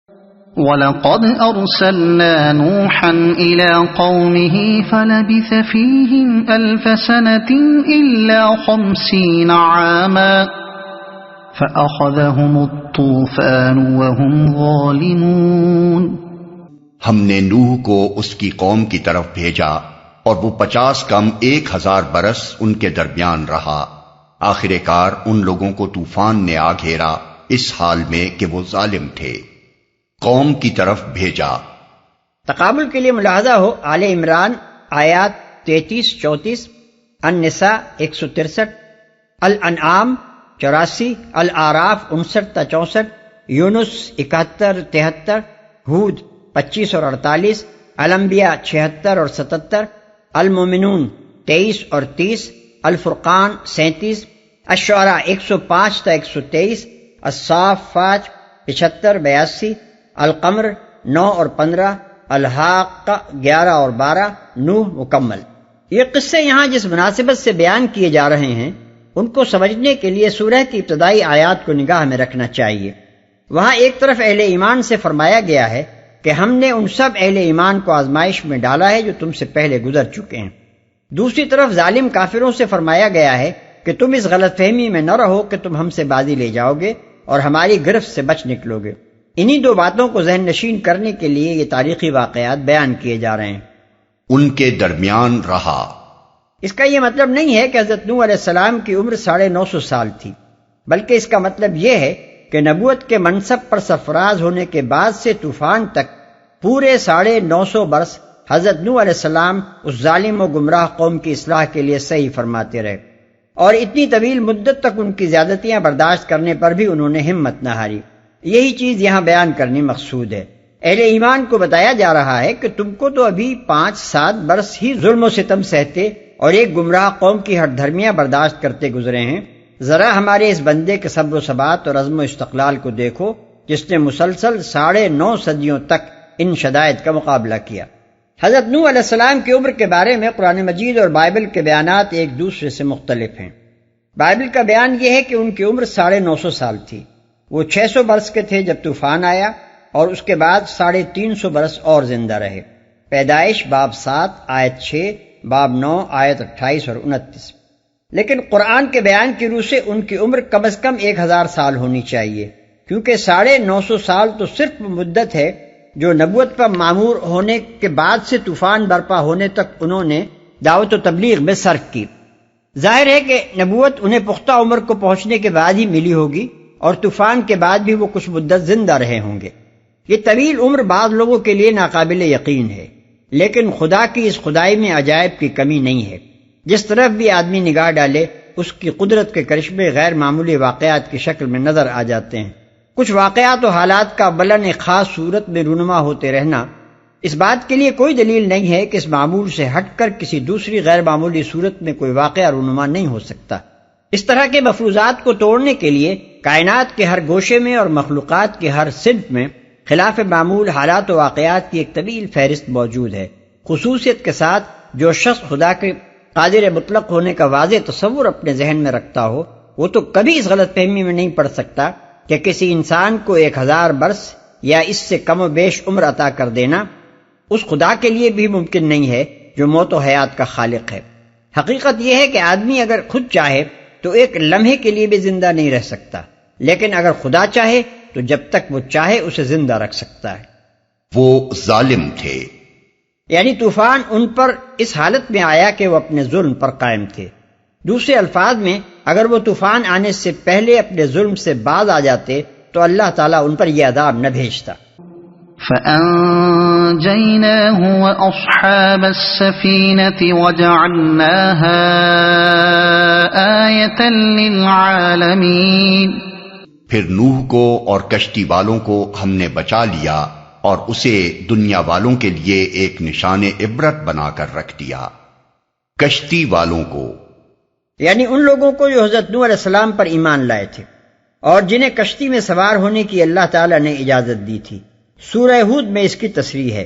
وَلَقَدْ أَرْسَلْنَا نُوحًا إِلَىٰ قَوْمِهِ فَلَبِثَ فِيهِمْ أَلْفَ سَنَةٍ إِلَّا 50 عَامًا فَأَخَذَهُمُ الطُّوفَانُ وَهُمْ ظَالِمُونَ۔ ہم نے نوح کو اس کی قوم کی طرف بھیجا اور وہ 50 کم 1000 برس ان کے درمیان رہا۔ آخر کار ان لوگوں کو طوفان نے آ گھیرا اس حال میں کہ وہ ظالم تھے۔ قوم کی طرف بھیجا۔ تقابل کے لیے ملاحظہ ہو آل عمران آیات 33-34، النساء 163، الانعام 84، الاعراف 59-64، یونس 71-73، ہود 25 اور 48، الانبیاء 76 اور 77، المومنون 23 اور 30، الفرقان 37، الشعراء 105-123، الصافات 75-82، القمر 9 اور 15، الحاقہ 11 اور 12، نوح مکمل۔ یہ قصے یہاں جس مناسبت سے بیان کیے جا رہے ہیں ان کو سمجھنے کے لیے سورہ کی ابتدائی آیات کو نگاہ میں رکھنا چاہیے۔ وہاں ایک طرف اہل ایمان سے فرمایا گیا ہے کہ ہم نے ان سب اہل ایمان کو آزمائش میں ڈالا ہے جو تم سے پہلے گزر چکے ہیں۔ دوسری طرف ظالم کافروں سے فرمایا گیا ہے کہ تم اس غلط فہمی میں نہ رہو کہ تم ہم سے بازی لے جاؤ گے اور ہماری گرفت سے بچ نکلو گے۔ انہی دو باتوں کو ذہن نشین کرنے کے لیے یہ تاریخی واقعات بیان کیے جا رہے ہیں۔ ان کے درمیان رہا، اس کا یہ مطلب نہیں ہے کہ حضرت نوح علیہ السلام کی عمر 950 سال تھی، بلکہ اس کا مطلب یہ ہے کہ نبوت کے منصب پر سرفراز ہونے کے بعد سے طوفان تک پورے 950 برس حضرت نوح علیہ السلام اس ظالم و گمراہ قوم کی اصلاح کے لیے صحیح فرماتے رہے، اور اتنی طویل مدت تک ان کی زیادتیاں برداشت کرنے پر بھی انہوں نے ہمت نہ ہاری۔ یہی چیز یہاں بیان کرنی مقصود ہے۔ اہل ایمان کو بتایا جا رہا ہے کہ تم کو تو ابھی 5-7 برس ہی ظلم و ستم سہتے اور ایک گمراہ قوم کی ہٹ دھرمیاں برداشت کرتے گزرے ہیں، ذرا ہمارے اس بندے کے صبر و ثبات اور عزم و استقلال کو دیکھو جس نے مسلسل 9.5 صدیوں تک ان شدائد کا مقابلہ کیا۔ حضرت نوح علیہ السلام کی عمر کے بارے میں قرآن مجید اور بائبل کے بیانات ایک دوسرے سے مختلف ہیں۔ بائبل کا بیان یہ ہے کہ ان کی عمر 950 سال تھی۔ وہ 600 برس کے تھے جب طوفان آیا، اور اس کے بعد 350 برس اور زندہ رہے۔ پیدائش باب 7 آیت 6، باب 9 آیت 28 اور 29۔ لیکن قرآن کے بیان کی روح سے ان کی عمر کم از کم 1000 سال ہونی چاہیے، کیونکہ 950 سال تو صرف مدت ہے جو نبوت پر معمور ہونے کے بعد سے طوفان برپا ہونے تک انہوں نے دعوت و تبلیغ میں صرف کی۔ ظاہر ہے کہ نبوت انہیں پختہ عمر کو پہنچنے کے بعد ہی ملی ہوگی، اور طوفان کے بعد بھی وہ کچھ مدت زندہ رہے ہوں گے۔ یہ طویل عمر بعض لوگوں کے لیے ناقابل یقین ہے، لیکن خدا کی اس خدائی میں عجائب کی کمی نہیں ہے۔ جس طرف بھی آدمی نگاہ ڈالے اس کی قدرت کے کرشمے غیر معمولی واقعات کی شکل میں نظر آ جاتے ہیں۔ کچھ واقعات و حالات کا بلن ایک خاص صورت میں رونما ہوتے رہنا اس بات کے لیے کوئی دلیل نہیں ہے کہ اس معمول سے ہٹ کر کسی دوسری غیر معمولی صورت میں کوئی واقعہ رونما نہیں ہو سکتا۔ اس طرح کے مفروضات کو توڑنے کے لیے کائنات کے ہر گوشے میں اور مخلوقات کے ہر صنف میں خلاف معمول حالات و واقعات کی ایک طویل فہرست موجود ہے۔ خصوصیت کے ساتھ جو شخص خدا کے قادر مطلق ہونے کا واضح تصور اپنے ذہن میں رکھتا ہو وہ تو کبھی اس غلط فہمی میں نہیں پڑ سکتا کہ کسی انسان کو 1000 برس یا اس سے کم و بیش عمر عطا کر دینا اس خدا کے لیے بھی ممکن نہیں ہے جو موت و حیات کا خالق ہے۔ حقیقت یہ ہے کہ آدمی اگر خود چاہے تو ایک لمحے کے لیے بھی زندہ نہیں رہ سکتا، لیکن اگر خدا چاہے تو جب تک وہ چاہے اسے زندہ رکھ سکتا ہے۔ وہ ظالم تھے، یعنی طوفان ان پر اس حالت میں آیا کہ وہ اپنے ظلم پر قائم تھے۔ دوسرے الفاظ میں اگر وہ طوفان آنے سے پہلے اپنے ظلم سے باز آ جاتے تو اللہ تعالیٰ ان پر یہ عذاب نہ بھیجتا۔ فَأَنجَيْنَاهُ وَأَصْحَابَ السَّفِينَةِ وَجَعَلْنَاهَا آيَةً لِلْعَالَمِينَ۔ پھر نوح کو اور کشتی والوں کو ہم نے بچا لیا اور اسے دنیا والوں کے لیے ایک نشان عبرت بنا کر رکھ دیا۔ کشتی والوں کو یعنی ان لوگوں کو جو حضرت نوح علیہ السلام پر ایمان لائے تھے اور جنہیں کشتی میں سوار ہونے کی اللہ تعالیٰ نے اجازت دی تھی۔ سورہ ہود میں اس کی تصریح ہے،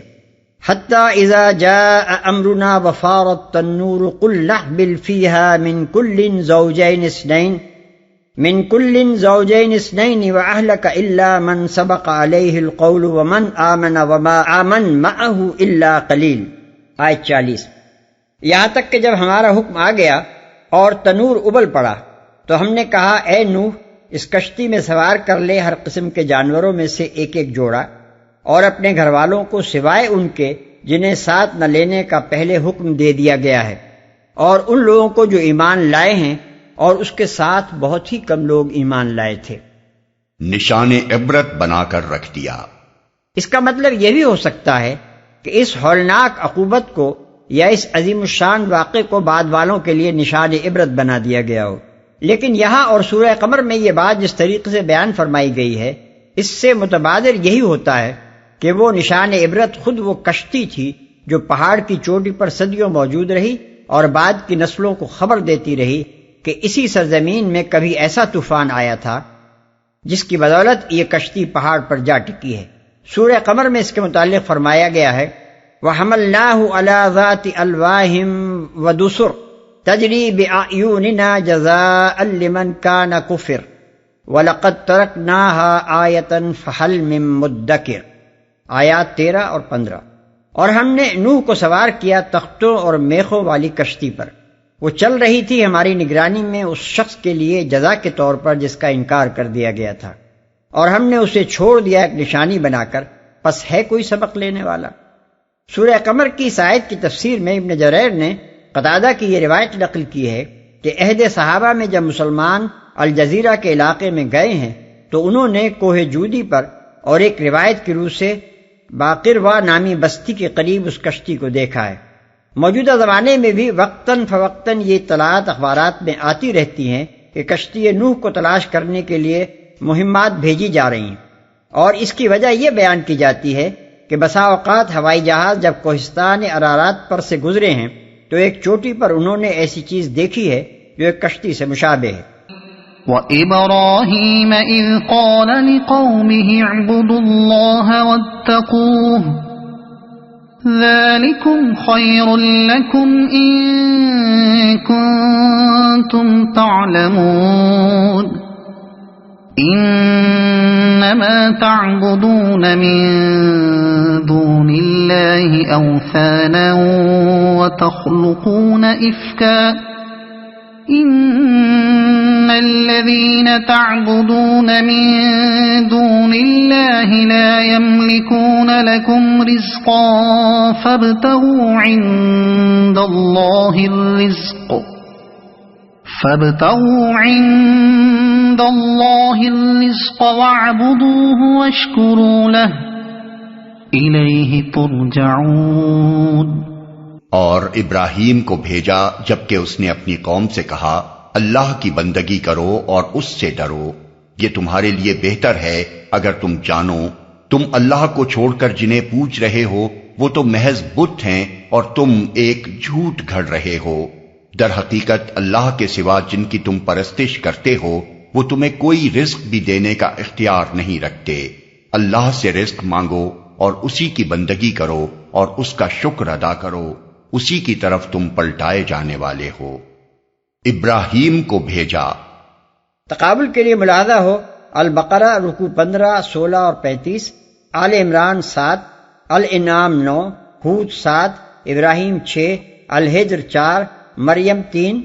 حتی اذا جاء امرنا وفارت التنور قل نحمل فیہا من کل زوجین اثنین من کل زوجین اثنین واہلک الا من سبق علیہ القول ومن آمن وما آمن معہ الا قلیل. آیت 40. یہاں تک کہ جب ہمارا حکم آ گیا اور تنور ابل پڑا تو ہم نے کہا اے نوح اس کشتی میں سوار کر لے ہر قسم کے جانوروں میں سے ایک ایک جوڑا، اور اپنے گھر والوں کو سوائے ان کے جنہیں ساتھ نہ لینے کا پہلے حکم دے دیا گیا ہے، اور ان لوگوں کو جو ایمان لائے ہیں، اور اس کے ساتھ بہت ہی کم لوگ ایمان لائے تھے. نشان عبرت بنا کر رکھ دیا. اس کا مطلب یہ بھی ہو سکتا ہے کہ اس ہولناک عقوبت کو یا اس عظیم الشان واقعے کو بعد والوں کے لیے نشان عبرت بنا دیا گیا ہو. لیکن یہاں اور سورہ قمر میں یہ بات جس طریقے سے بیان فرمائی گئی ہے، اس سے متبادر یہی ہوتا ہے کہ وہ نشان عبرت خود وہ کشتی تھی جو پہاڑ کی چوٹی پر صدیوں موجود رہی اور بعد کی نسلوں کو خبر دیتی رہی کہ اسی سرزمین میں کبھی ایسا طوفان آیا تھا جس کی بدولت یہ کشتی پہاڑ پر جا ٹکی ہے. سورہ قمر میں اس کے متعلق فرمایا گیا ہے وَحَمَلْنَاهُ عَلَى ذَاتِ أَلْوَاحٍ وَدُسُرٍ تَجْرِي بِأَعْيُنِنَا جَزَاءً لِمَنْ كَانَ كُفِرَ وَلَقَدْ تَرَكْنَاهَا آيَةً فَهَلْ مِن مُدَّكِرٍ. آیات 13 اور 15. اور ہم نے نوح کو سوار کیا تختوں اور میخوں والی کشتی پر، وہ چل رہی تھی ہماری نگرانی میں اس شخص کے لیے جزا کے طور پر جس کا انکار کر دیا گیا تھا، اور ہم نے اسے چھوڑ دیا ایک نشانی بنا کر، پس ہے کوئی سبق لینے والا. سورہ قمر کی اس آیت کی تفسیر میں ابن جریر نے قتادہ کی یہ روایت نقل کی ہے کہ عہد صحابہ میں جب مسلمان الجزیرہ کے علاقے میں گئے ہیں تو انہوں نے کوہ جودی پر اور ایک روایت کی روح سے باقروا نامی بستی کے قریب اس کشتی کو دیکھا ہے. موجودہ زمانے میں بھی وقتاً فوقتاً یہ اطلاعات اخبارات میں آتی رہتی ہیں کہ کشتی نوح کو تلاش کرنے کے لیے مہمات بھیجی جا رہی ہیں، اور اس کی وجہ یہ بیان کی جاتی ہے کہ بسا اوقات ہوائی جہاز جب کوہستان ارارات پر سے گزرے ہیں تو ایک چوٹی پر انہوں نے ایسی چیز دیکھی ہے جو ایک کشتی سے مشابہ ہے. وَإِبْرَاهِيمَ إِذْ قَالَ لِقَوْمِهِ اعْبُدُوا اللَّهَ وَاتَّقُوهُ ذَلِكُمْ خَيْرٌ لَكُمْ إِن كُنتُمْ تَعْلَمُونَ إِنَّمَا تَعْبُدُونَ مِن دُونِ اللَّهِ أَوْثَانًا وَتَخْلُقُونَ إِفْكًا إِنَّ الَّذِينَ تَعْبُدُونَ مِن دُونِ اللَّهِ لَا يَمْلِكُونَ لَكُمْ رِزْقًا فَابْتَغُوا عِندَ اللَّهِ الرِّزْقَ وَاعْبُدُوهُ وَاشْكُرُوا لَهُ إِلَيْهِ تُرْجَعُونَ. اور ابراہیم کو بھیجا جبکہ اس نے اپنی قوم سے کہا اللہ کی بندگی کرو اور اس سے ڈرو، یہ تمہارے لیے بہتر ہے اگر تم جانو تم اللہ کو چھوڑ کر جنہیں پوچھ رہے ہو وہ تو محض بت ہیں اور تم ایک جھوٹ گھڑ رہے ہو. در حقیقت اللہ کے سوا جن کی تم پرستش کرتے ہو وہ تمہیں کوئی رزق بھی دینے کا اختیار نہیں رکھتے. اللہ سے رزق مانگو اور اسی کی بندگی کرو اور اس کا شکر ادا کرو، اسی کی طرف تم پلٹائے جانے والے ہو. ابراہیم کو بھیجا. تقابل کے لیے ملاحظہ ہو البقرہ رکوع 15، 16 اور 35، آل عمران 7، الانعام 9، ہود 7، ابراہیم 6، الحجر 4، مریم 3،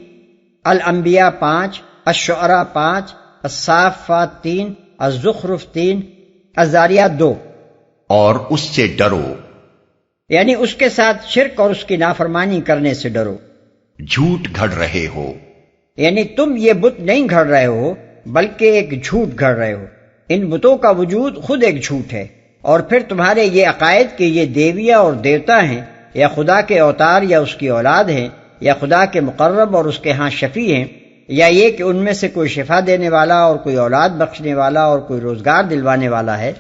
الانبیاء 5، الشعراء 5، الصافات 3، الزخرف 3، الذاریات 2. اور اس سے ڈرو، یعنی اس کے ساتھ شرک اور اس کی نافرمانی کرنے سے ڈرو. جھوٹ گھڑ رہے ہو، یعنی تم یہ بت نہیں گھڑ رہے ہو بلکہ ایک جھوٹ گھڑ رہے ہو. ان بتوں کا وجود خود ایک جھوٹ ہے، اور پھر تمہارے یہ عقائد کہ یہ دیویا اور دیوتا ہیں یا خدا کے اوتار یا اس کی اولاد ہیں یا خدا کے مقرب اور اس کے ہاں شفیع ہیں، یا یہ کہ ان میں سے کوئی شفا دینے والا اور کوئی اولاد بخشنے والا اور کوئی روزگار دلوانے والا ہے،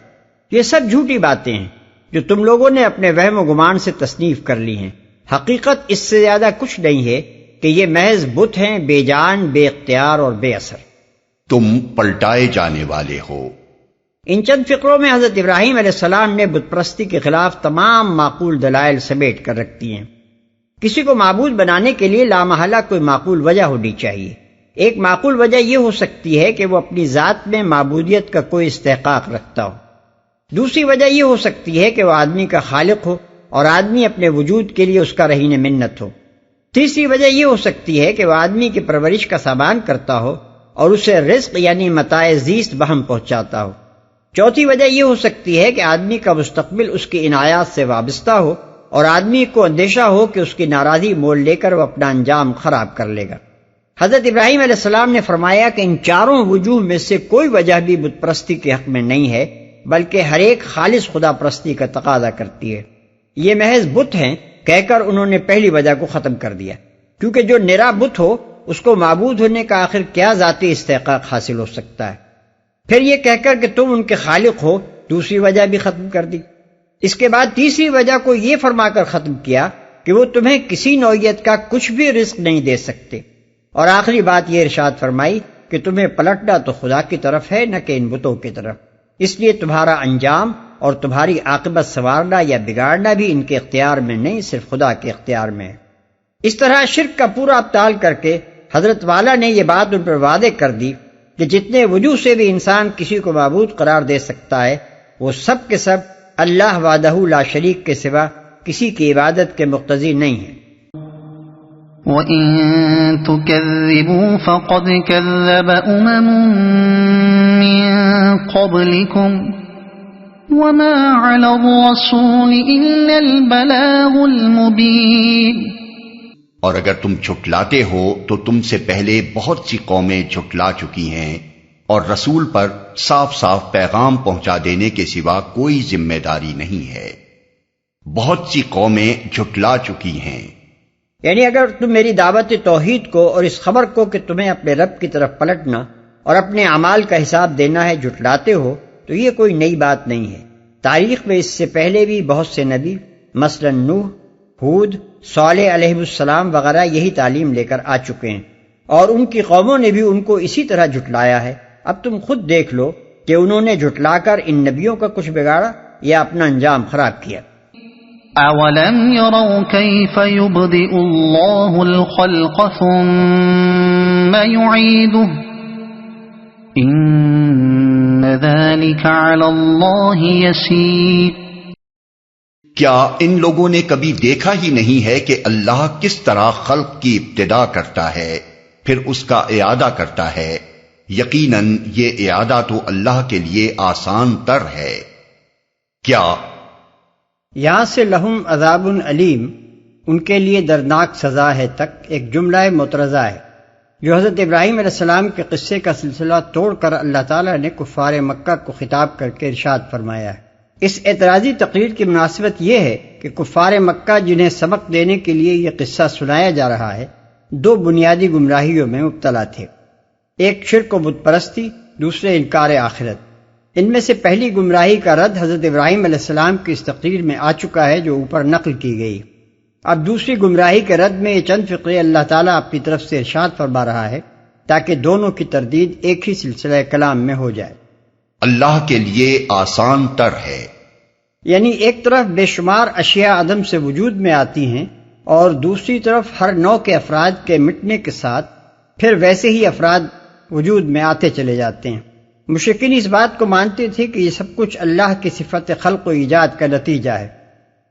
یہ سب جھوٹی باتیں ہیں جو تم لوگوں نے اپنے وہم و گمان سے تصنیف کر لی ہیں. حقیقت اس سے زیادہ کچھ نہیں ہے کہ یہ محض بت ہیں، بے جان، بے اختیار اور بے اثر. تم پلٹائے جانے والے ہو. ان چند فقروں میں حضرت ابراہیم علیہ السلام نے بت پرستی کے خلاف تمام معقول دلائل سمیٹ کر رکھ دی ہیں. کسی کو معبود بنانے کے لیے لامحالہ کوئی معقول وجہ ہونی چاہیے. ایک معقول وجہ یہ ہو سکتی ہے کہ وہ اپنی ذات میں معبودیت کا کوئی استحقاق رکھتا ہو. دوسری وجہ یہ ہو سکتی ہے کہ وہ آدمی کا خالق ہو اور آدمی اپنے وجود کے لیے اس کا رہین منت ہو. تیسری وجہ یہ ہو سکتی ہے کہ وہ آدمی کی پرورش کا سامان کرتا ہو اور اسے رزق یعنی متاع زیست بہم پہنچاتا ہو. چوتھی وجہ یہ ہو سکتی ہے کہ آدمی کا مستقبل اس کی عنایات سے وابستہ ہو اور آدمی کو اندیشہ ہو کہ اس کی ناراضی مول لے کر وہ اپنا انجام خراب کر لے گا. حضرت ابراہیم علیہ السلام نے فرمایا کہ ان چاروں وجوہ میں سے کوئی وجہ بھی بت پرستی کے حق میں نہیں ہے، بلکہ ہر ایک خالص خدا پرستی کا تقاضا کرتی ہے. یہ محض بت ہیں کہہ کر انہوں نے پہلی وجہ کو ختم کر دیا، کیونکہ جو نرا بت ہو اس کو معبود ہونے کا آخر کیا ذاتی استحقاق حاصل ہو سکتا ہے. پھر یہ کہہ کر کہ تم ان کے خالق ہو، دوسری وجہ بھی ختم کر دی. اس کے بعد تیسری وجہ کو یہ فرما کر ختم کیا کہ وہ تمہیں کسی نوعیت کا کچھ بھی رزق نہیں دے سکتے. اور آخری بات یہ ارشاد فرمائی کہ تمہیں پلٹنا تو خدا کی طرف ہے نہ کہ ان بتوں کی طرف، اس لیے تمہارا انجام اور تمہاری عاقبت سنوارنا یا بگاڑنا بھی ان کے اختیار میں نہیں، صرف خدا کے اختیار میں ہے. اس طرح شرک کا پورا ابطال کر کے حضرت والا نے یہ بات ان پر واضح کر دی کہ جتنے وجوہ سے بھی انسان کسی کو معبود قرار دے سکتا ہے وہ سب کے سب اللہ وحدہ لا شریک کے سوا کسی کی عبادت کے مقتضی نہیں ہیں. وَإِن تُكَذِّبُوا فَقَدْ كَذَّبَ أُمَمٌ مِّن قَبْلِكُمْ وَمَا عَلَى الرَّسُولِ إِلَّا الْبَلَاغُ الْمُبِينُ. اور اگر تم جھٹلاتے ہو تو تم سے پہلے بہت سی قومیں جھٹلا چکی ہیں، اور رسول پر صاف صاف پیغام پہنچا دینے کے سوا کوئی ذمہ داری نہیں ہے. بہت سی قومیں جھٹلا چکی ہیں، یعنی اگر تم میری دعوت توحید کو اور اس خبر کو کہ تمہیں اپنے رب کی طرف پلٹنا اور اپنے اعمال کا حساب دینا ہے جھٹلاتے ہو تو یہ کوئی نئی بات نہیں ہے. تاریخ میں اس سے پہلے بھی بہت سے نبی مثلا نوح، ہود، صالح علیہ السلام وغیرہ یہی تعلیم لے کر آ چکے ہیں، اور ان کی قوموں نے بھی ان کو اسی طرح جھٹلایا ہے. اب تم خود دیکھ لو کہ انہوں نے جھٹلا کر ان نبیوں کا کچھ بگاڑا یا اپنا انجام خراب کیا. اولم يروا كيف يبدئ الله الخلق ثم يعيده ان ذلك على الله يسير. کیا ان لوگوں نے کبھی دیکھا ہی نہیں ہے کہ اللہ کس طرح خلق کی ابتدا کرتا ہے پھر اس کا اعادہ کرتا ہے؟ یقیناً یہ اعادہ تو اللہ کے لیے آسان تر ہے. کیا یہاں سے لہم عذاب علیم، ان کے لیے دردناک سزا ہے تک ایک جملہ مترضہ ہے جو حضرت ابراہیم علیہ السلام کے قصے کا سلسلہ توڑ کر اللہ تعالیٰ نے کفار مکہ کو خطاب کر کے ارشاد فرمایا ہے. اس اعتراضی تقریر کی مناسبت یہ ہے کہ کفار مکہ جنہیں سبق دینے کے لیے یہ قصہ سنایا جا رہا ہے دو بنیادی گمراہیوں میں مبتلا تھے، ایک شرک و بت پرستی، دوسرے انکار آخرت. ان میں سے پہلی گمراہی کا رد حضرت ابراہیم علیہ السلام کی اس تقریر میں آ چکا ہے جو اوپر نقل کی گئی. اب دوسری گمراہی کے رد میں یہ چند فقرے اللہ تعالیٰ اپنی طرف سے ارشاد فرما رہا ہے تاکہ دونوں کی تردید ایک ہی سلسلہ کلام میں ہو جائے. اللہ کے لیے آسان تر ہے، یعنی ایک طرف بے شمار اشیاء عدم سے وجود میں آتی ہیں اور دوسری طرف ہر نوع کے افراد کے مٹنے کے ساتھ پھر ویسے ہی افراد وجود میں آتے چلے جاتے ہیں. مشرکین اس بات کو مانتے تھے کہ یہ سب کچھ اللہ کی صفت خلق و ایجاد کا نتیجہ ہے.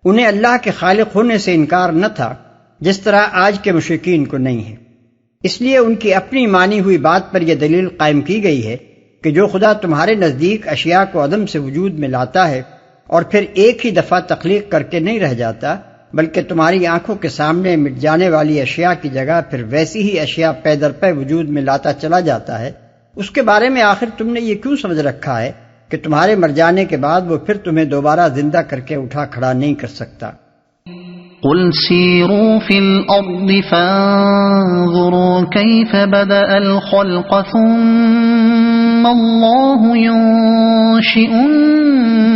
انہیں اللہ کے خالق ہونے سے انکار نہ تھا جس طرح آج کے مشرکین کو نہیں ہے. اس لیے ان کی اپنی مانی ہوئی بات پر یہ دلیل قائم کی گئی ہے کہ جو خدا تمہارے نزدیک اشیاء کو عدم سے وجود میں لاتا ہے اور پھر ایک ہی دفعہ تخلیق کر کے نہیں رہ جاتا بلکہ تمہاری آنکھوں کے سامنے مٹ جانے والی اشیاء کی جگہ پھر ویسی ہی اشیاء پے در پے وجود میں لاتا چلا جاتا ہے، اس کے بارے میں آخر تم نے یہ کیوں سمجھ رکھا ہے کہ تمہارے مر جانے کے بعد وہ پھر تمہیں دوبارہ زندہ کر کے اٹھا کھڑا نہیں کر سکتا. قل سیروا فی الارض فانظروا کیف بدأ الخلق ثم اللہ ينشئ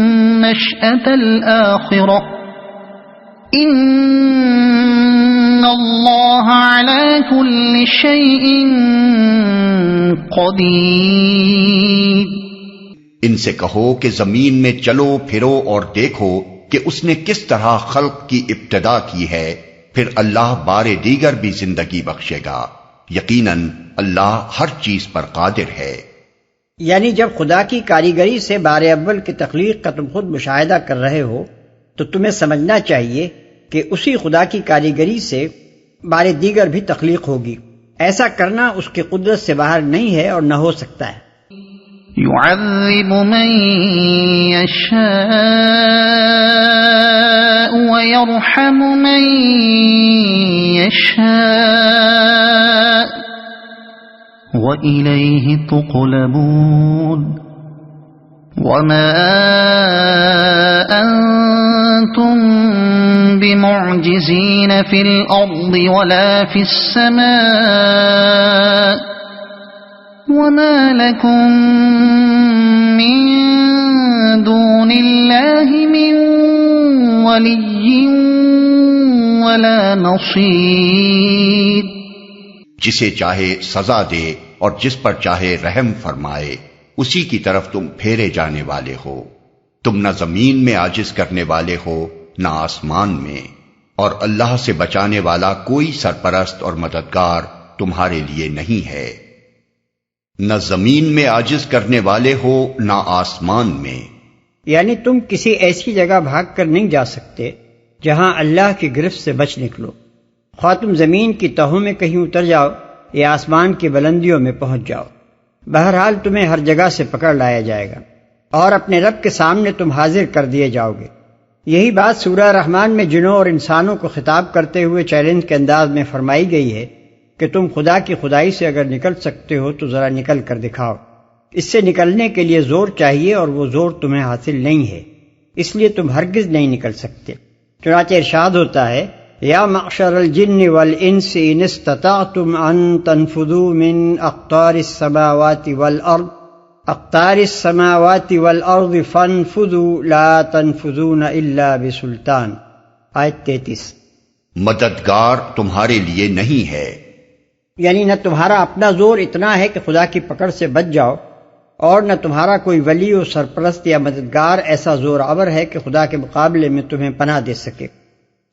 النشأة الآخرة ان اللہ علی کل شیء قدیر. ان سے کہو کہ زمین میں چلو پھرو اور دیکھو کہ اس نے کس طرح خلق کی ابتدا کی ہے، پھر اللہ بار دیگر بھی زندگی بخشے گا. یقیناً اللہ ہر چیز پر قادر ہے۔ یعنی جب خدا کی کاریگری سے بار اول کی تخلیق کا تم خود مشاہدہ کر رہے ہو تو تمہیں سمجھنا چاہیے کہ اسی خدا کی کاریگری سے بار دیگر بھی تخلیق ہوگی۔ ایسا کرنا اس کی قدرت سے باہر نہیں ہے اور نہ ہو سکتا ہے۔ يعذب من يشاء ويرحم من يشاء وإليه تقلبون وما أنتم بمعجزين في الأرض ولا في السماء وما لكم من دون الله من ولي ولا نصير۔ جسے چاہے سزا دے اور جس پر چاہے رحم فرمائے، اسی کی طرف تم پھیرے جانے والے ہو۔ تم نہ زمین میں عاجز کرنے والے ہو نہ آسمان میں، اور اللہ سے بچانے والا کوئی سرپرست اور مددگار تمہارے لیے نہیں ہے۔ نہ زمین میں عاجز کرنے والے ہو نہ آسمان میں۔ یعنی تم کسی ایسی جگہ بھاگ کر نہیں جا سکتے جہاں اللہ کی گرفت سے بچ نکلو، خواہ تم زمین کی تہوں میں کہیں اتر جاؤ یا آسمان کی بلندیوں میں پہنچ جاؤ، بہرحال تمہیں ہر جگہ سے پکڑ لایا جائے گا اور اپنے رب کے سامنے تم حاضر کر دیے جاؤ گے۔ یہی بات سورہ رحمان میں جنوں اور انسانوں کو خطاب کرتے ہوئے چیلنج کے انداز میں فرمائی گئی ہے کہ تم خدا کی خدائی سے اگر نکل سکتے ہو تو ذرا نکل کر دکھاؤ۔ اس سے نکلنے کے لیے زور چاہیے اور وہ زور تمہیں حاصل نہیں ہے، اس لیے تم ہرگز نہیں نکل سکتے۔ چنانچہ ارشاد ہوتا ہے، یا معشر الجن والانس ان استطعتم ان تنفذوا من اقطار السماوات والارض فانفذوا لا تنفذون الا بسلطان۔ آیت 33۔ مددگار تمہارے لیے نہیں ہے، یعنی نہ تمہارا اپنا زور اتنا ہے کہ خدا کی پکڑ سے بچ جاؤ، اور نہ تمہارا کوئی ولی و سرپرست یا مددگار ایسا زور آور ہے کہ خدا کے مقابلے میں تمہیں پناہ دے سکے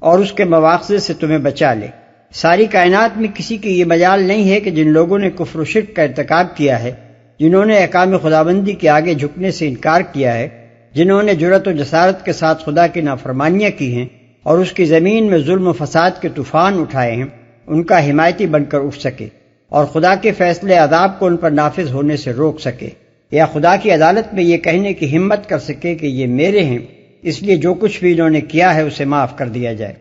اور اس کے مواخذے سے تمہیں بچا لے۔ ساری کائنات میں کسی کی یہ مجال نہیں ہے کہ جن لوگوں نے کفر و شرک کا ارتکاب کیا ہے، جنہوں نے احکام خداوندی کے آگے جھکنے سے انکار کیا ہے، جنہوں نے جرأت و جسارت کے ساتھ خدا کی نافرمانیاں کی ہیں اور اس کی زمین میں ظلم و فساد کے طوفان اٹھائے ہیں، ان کا حمایتی بن کر اٹھ سکے اور خدا کے فیصلے عذاب کو ان پر نافذ ہونے سے روک سکے، یا خدا کی عدالت میں یہ کہنے کی ہمت کر سکے کہ یہ میرے ہیں، اس لیے جو کچھ بھی انہوں نے کیا ہے اسے معاف کر دیا جائے۔